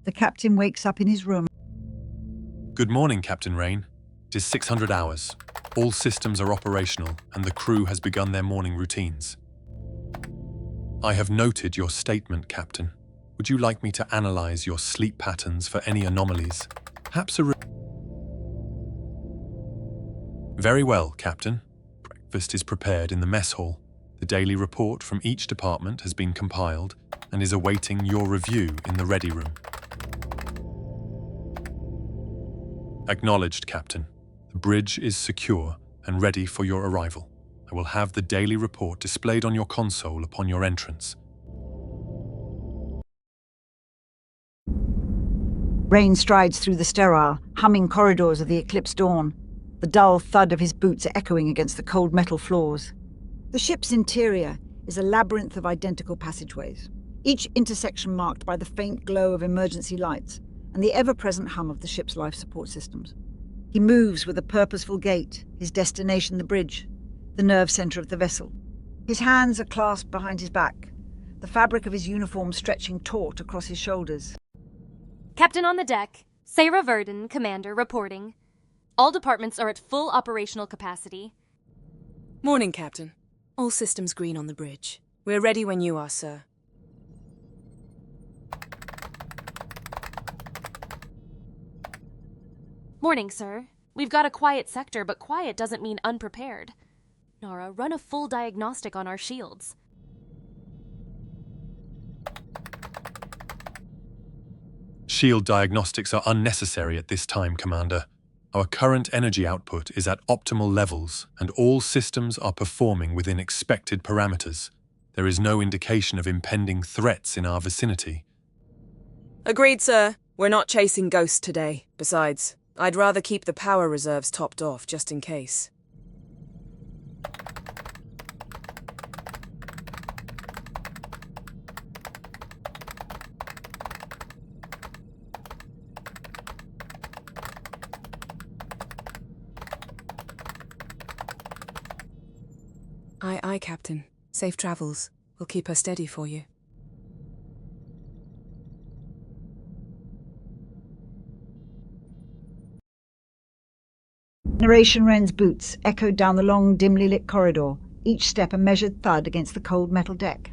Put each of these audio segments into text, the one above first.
The captain wakes up in his room. Good morning, Captain Rain. It is 600 hours. All systems are operational and the crew has begun their morning routines. I have noted your statement, Captain. Would you like me to analyze your sleep patterns for any anomalies? Perhaps Very well, Captain. Breakfast is prepared in the mess hall. The daily report from each department has been compiled and is awaiting your review in the ready room. Acknowledged, Captain. The bridge is secure and ready for your arrival. I will have the daily report displayed on your console upon your entrance. Rain strides through the sterile, humming corridors of the eclipsed dawn, the dull thud of his boots echoing against the cold metal floors. The ship's interior is a labyrinth of identical passageways, each intersection marked by the faint glow of emergency lights and the ever-present hum of the ship's life support systems. He moves with a purposeful gait, his destination the bridge, the nerve center of the vessel. His hands are clasped behind his back, the fabric of his uniform stretching taut across his shoulders. Captain on the deck, Sarah Verdon, Commander, reporting. All departments are at full operational capacity. Morning, Captain. All systems green on the bridge. We're ready when you are, sir. Morning, sir. We've got a quiet sector, but quiet doesn't mean unprepared. Nara, run a full diagnostic on our shields. Shield diagnostics are unnecessary at this time, Commander. Our current energy output is at optimal levels, and all systems are performing within expected parameters. There is no indication of impending threats in our vicinity. Agreed, sir. We're not chasing ghosts today. Besides, I'd rather keep the power reserves topped off, just in case. Aye, aye, Captain. Safe travels. We'll keep her steady for you. Narration Wren's boots echoed down the long, dimly lit corridor, each step a measured thud against the cold metal deck.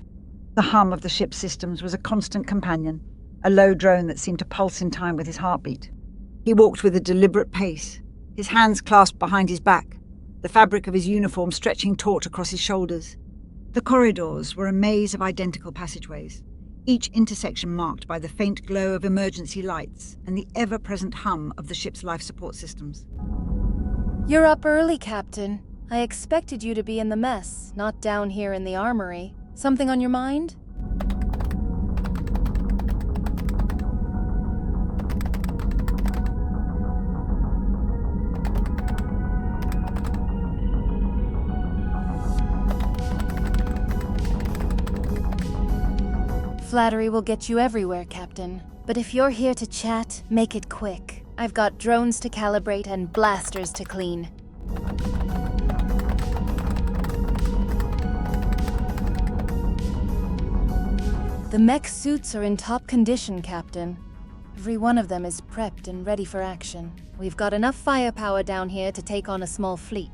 The hum of the ship's systems was a constant companion, a low drone that seemed to pulse in time with his heartbeat. He walked with a deliberate pace, his hands clasped behind his back, the fabric of his uniform stretching taut across his shoulders. The corridors were a maze of identical passageways, each intersection marked by the faint glow of emergency lights and the ever-present hum of the ship's life support systems. You're up early, Captain. I expected you to be in the mess, not down here in the armory. Something on your mind? Flattery will get you everywhere, Captain. But if you're here to chat, make it quick. I've got drones to calibrate and blasters to clean. The mech suits are in top condition, Captain. Every one of them is prepped and ready for action. We've got enough firepower down here to take on a small fleet.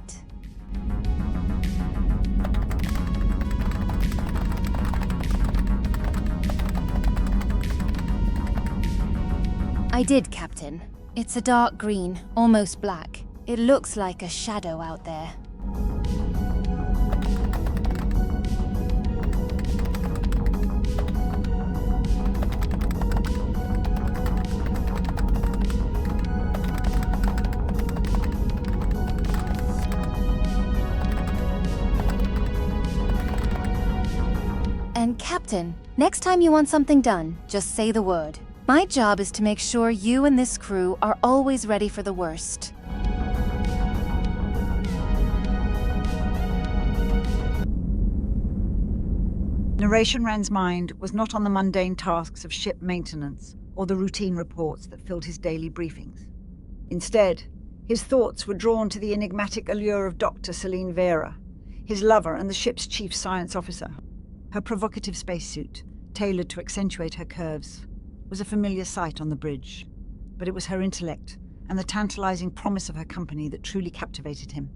I did, Captain. It's a dark green, almost black. It looks like a shadow out there. And Captain, next time you want something done, just say the word. My job is to make sure you and this crew are always ready for the worst. Narration Wren's mind was not on the mundane tasks of ship maintenance or the routine reports that filled his daily briefings. Instead, his thoughts were drawn to the enigmatic allure of Dr. Celine Vera, his lover and the ship's chief science officer, her provocative spacesuit, tailored to accentuate her curves. was a familiar sight on the bridge, but it was her intellect and the tantalizing promise of her company that truly captivated him.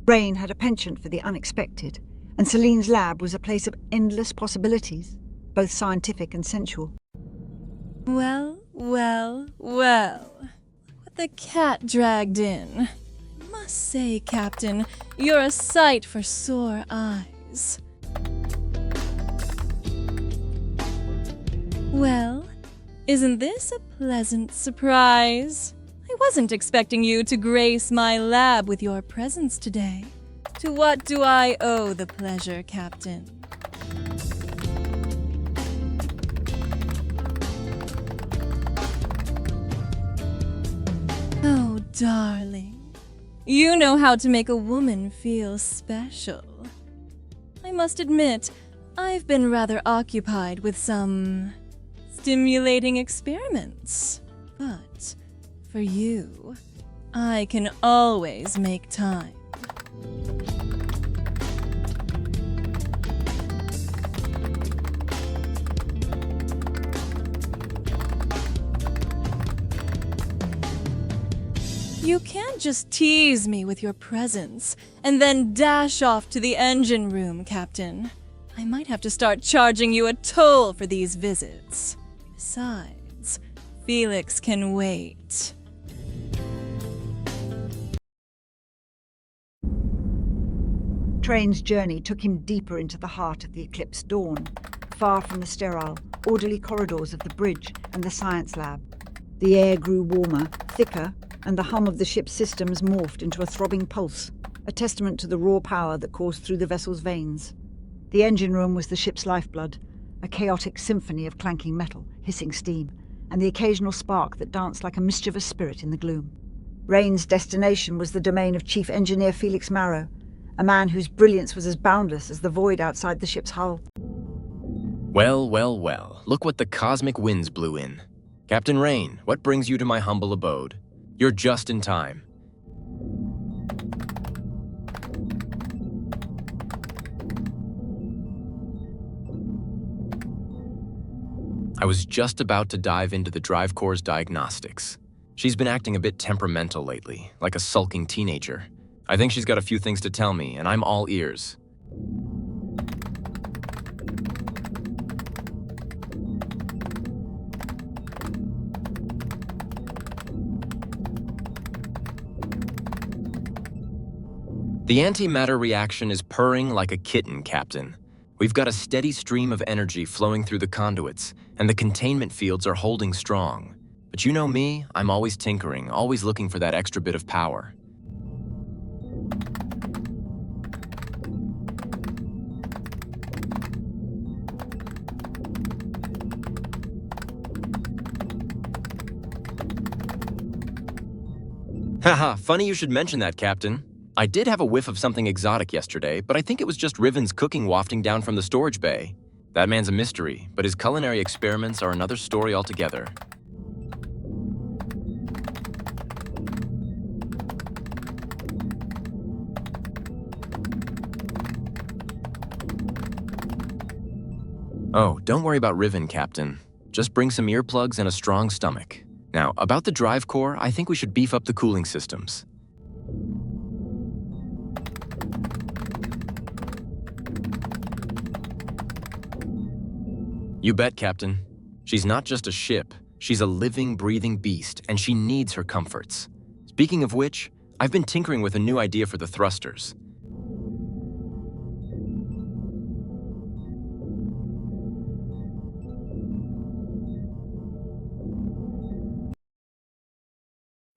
Rain had a penchant for the unexpected, and Celine's lab was a place of endless possibilities, both scientific and sensual. Well, well, well. Look what the cat dragged in. I must say, Captain, you're a sight for sore eyes. Well, isn't this a pleasant surprise? I wasn't expecting you to grace my lab with your presence today. To what do I owe the pleasure, Captain? Oh, darling. You know how to make a woman feel special. I must admit, I've been rather occupied with some stimulating experiments. But for you, I can always make time. You can't just tease me with your presence and then dash off to the engine room, Captain. I might have to start charging you a toll for these visits. Besides, Felix can wait. Train's journey took him deeper into the heart of the eclipsed dawn, far from the sterile, orderly corridors of the bridge and the science lab. The air grew warmer, thicker, and the hum of the ship's systems morphed into a throbbing pulse, a testament to the raw power that coursed through the vessel's veins. The engine room was the ship's lifeblood, a chaotic symphony of clanking metal, hissing steam, and the occasional spark that danced like a mischievous spirit in the gloom. Rain's destination was the domain of Chief Engineer Felix Marrow, a man whose brilliance was as boundless as the void outside the ship's hull. Well, well, well, look what the cosmic winds blew in. Captain Rain, what brings you to my humble abode? You're just in time. I was just about to dive into the drive core's diagnostics. She's been acting a bit temperamental lately, like a sulking teenager. I think she's got a few things to tell me, and I'm all ears. The antimatter reaction is purring like a kitten, Captain. We've got a steady stream of energy flowing through the conduits, and the containment fields are holding strong. But you know me, I'm always tinkering, always looking for that extra bit of power. Haha, funny you should mention that, Captain. I did have a whiff of something exotic yesterday, but I think it was just Riven's cooking wafting down from the storage bay. That man's a mystery, but his culinary experiments are another story altogether. Oh, don't worry about Riven, Captain. Just bring some earplugs and a strong stomach. Now, about the drive core, I think we should beef up the cooling systems. You bet, Captain. She's not just a ship, she's a living, breathing beast, and she needs her comforts. Speaking of which, I've been tinkering with a new idea for the thrusters.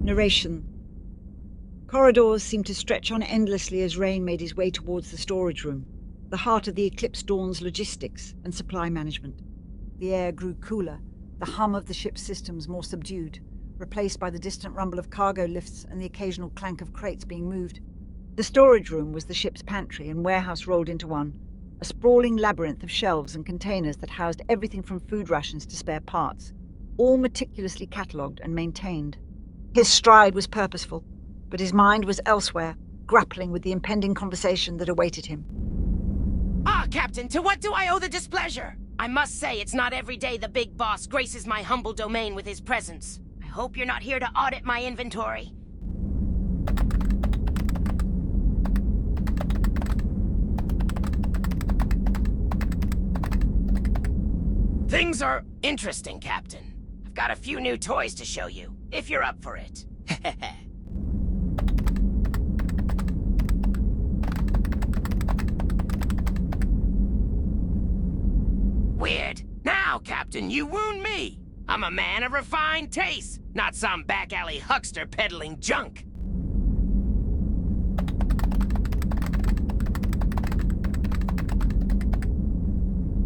Narration. Corridors seemed to stretch on endlessly as Rain made his way towards the storage room, the heart of the Eclipse Dawn's logistics and supply management. The air grew cooler, the hum of the ship's systems more subdued, replaced by the distant rumble of cargo lifts and the occasional clank of crates being moved. The storage room was the ship's pantry and warehouse rolled into one, a sprawling labyrinth of shelves and containers that housed everything from food rations to spare parts, all meticulously catalogued and maintained. His stride was purposeful, but his mind was elsewhere, grappling with the impending conversation that awaited him. Ah, Captain, to what do I owe the displeasure? I must say, it's not every day the big boss graces my humble domain with his presence. I hope you're not here to audit my inventory. Things are interesting, Captain. I've got a few new toys to show you, if you're up for it. Weird. Now, Captain, you wound me. I'm a man of refined taste, not some back-alley huckster peddling junk.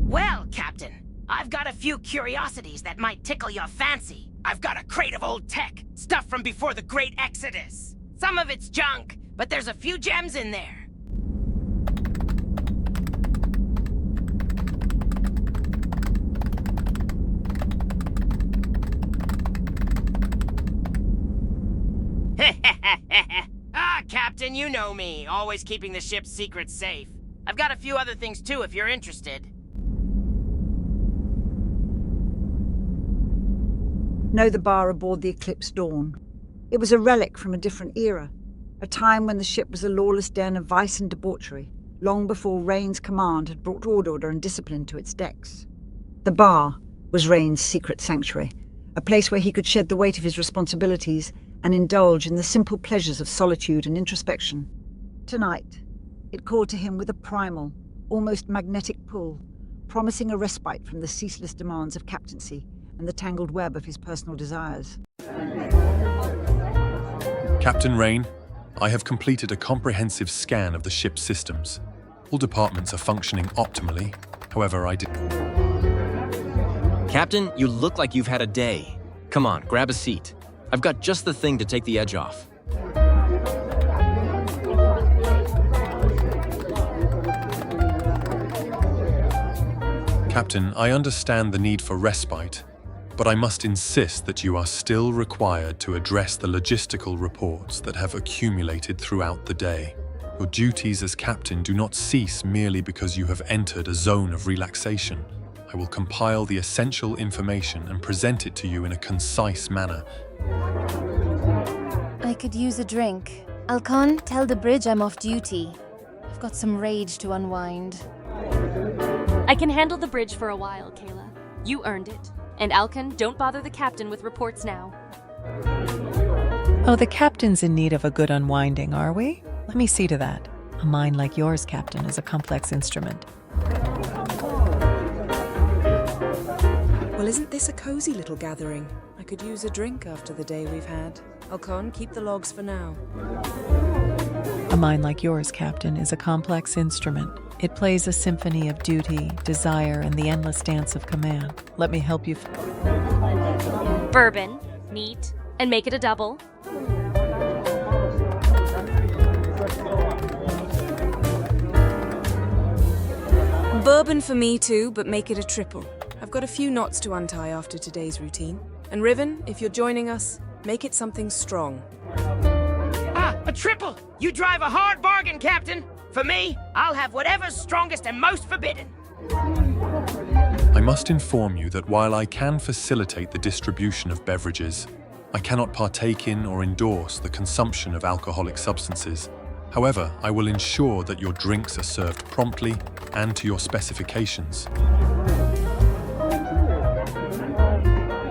Well, Captain, I've got a few curiosities that might tickle your fancy. I've got a crate of old tech, stuff from before the Great Exodus. Some of it's junk, but there's a few gems in there. Ah, Captain, you know me, always keeping the ship's secrets safe. I've got a few other things too, if you're interested. Know the bar aboard the Eclipse Dawn. It was a relic from a different era, a time when the ship was a lawless den of vice and debauchery, long before Rain's command had brought order and discipline to its decks. The bar was Rain's secret sanctuary, a place where he could shed the weight of his responsibilities and indulge in the simple pleasures of solitude and introspection. Tonight, it called to him with a primal, almost magnetic pull, promising a respite from the ceaseless demands of captaincy and the tangled web of his personal desires. Captain Rain, I have completed a comprehensive scan of the ship's systems. All departments are functioning optimally. However, I did... Captain, you look like you've had a day. Come on, grab a seat. I've got just the thing to take the edge off. Captain, I understand the need for respite, but I must insist that you are still required to address the logistical reports that have accumulated throughout the day. Your duties as captain do not cease merely because you have entered a zone of relaxation. I will compile the essential information and present it to you in a concise manner. I could use a drink. Alcon, tell the bridge I'm off duty. I've got some rage to unwind. I can handle the bridge for a while, Kayla. You earned it. And Alcon, don't bother the captain with reports now. Oh, the captain's in need of a good unwinding, are we? Let me see to that. A mind like yours, Captain, is a complex instrument. Well, isn't this a cozy little gathering? I could use a drink after the day we've had. Alcon, keep the logs for now. A mind like yours, Captain, is a complex instrument. It plays a symphony of duty, desire, and the endless dance of command. Let me help you. Bourbon, neat, and make it a double. Bourbon for me too, but make it a triple. I've got a few knots to untie after today's routine. And Riven, if you're joining us, make it something strong. Ah, a triple! You drive a hard bargain, Captain! For me, I'll have whatever's strongest and most forbidden. I must inform you that while I can facilitate the distribution of beverages, I cannot partake in or endorse the consumption of alcoholic substances. However, I will ensure that your drinks are served promptly and to your specifications.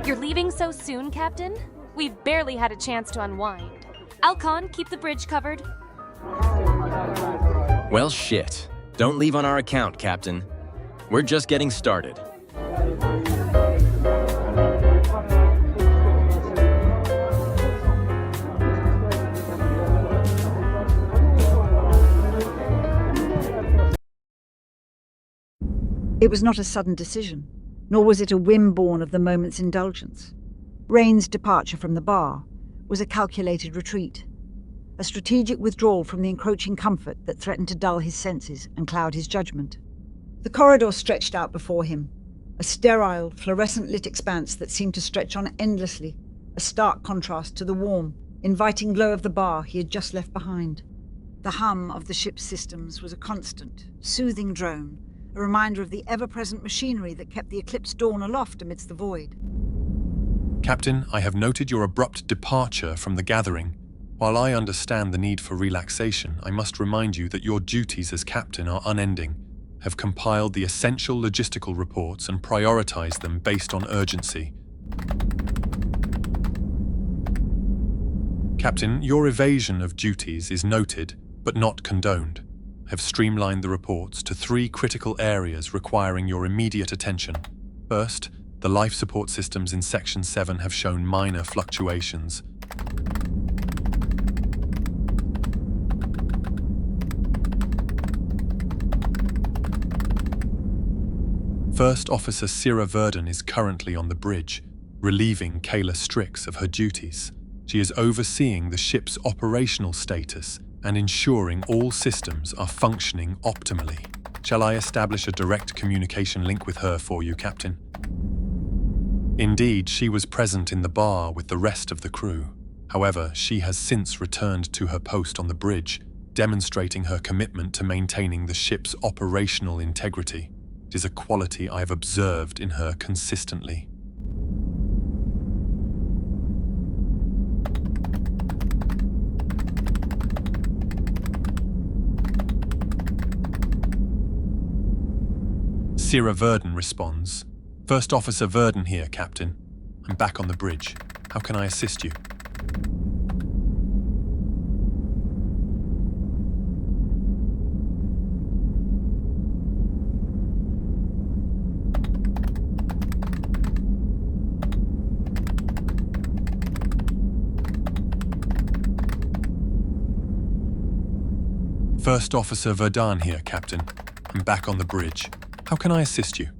You're leaving so soon, Captain? We've barely had a chance to unwind. Alcon, keep the bridge covered. Well, shit. Don't leave on our account, Captain. We're just getting started. It was not a sudden decision, nor was it a whim born of the moment's indulgence. Rain's departure from the bar was a calculated retreat, a strategic withdrawal from the encroaching comfort that threatened to dull his senses and cloud his judgment. The corridor stretched out before him, a sterile, fluorescent-lit expanse that seemed to stretch on endlessly, a stark contrast to the warm, inviting glow of the bar he had just left behind. The hum of the ship's systems was a constant, soothing drone, a reminder of the ever-present machinery that kept the Eclipse Dawn aloft amidst the void. Captain, I have noted your abrupt departure from the gathering. While I understand the need for relaxation, I must remind you that your duties as captain are unending. Have compiled the essential logistical reports and prioritized them based on urgency. Captain, your evasion of duties is noted, but not condoned. Have streamlined the reports to 3 critical areas requiring your immediate attention. First, the life support systems in Section 7 have shown minor fluctuations. First Officer Sierra Verdon is currently on the bridge, relieving Kayla Strix of her duties. She is overseeing the ship's operational status and ensuring all systems are functioning optimally. Shall I establish a direct communication link with her for you, Captain? Indeed, she was present in the bar with the rest of the crew. However, she has since returned to her post on the bridge, demonstrating her commitment to maintaining the ship's operational integrity. It is a quality I have observed in her consistently. Sierra Verdon responds, First Officer Verdon here, Captain. I'm back on the bridge. How can I assist you? First Officer Verdun here, Captain. I'm back on the bridge. How can I assist you?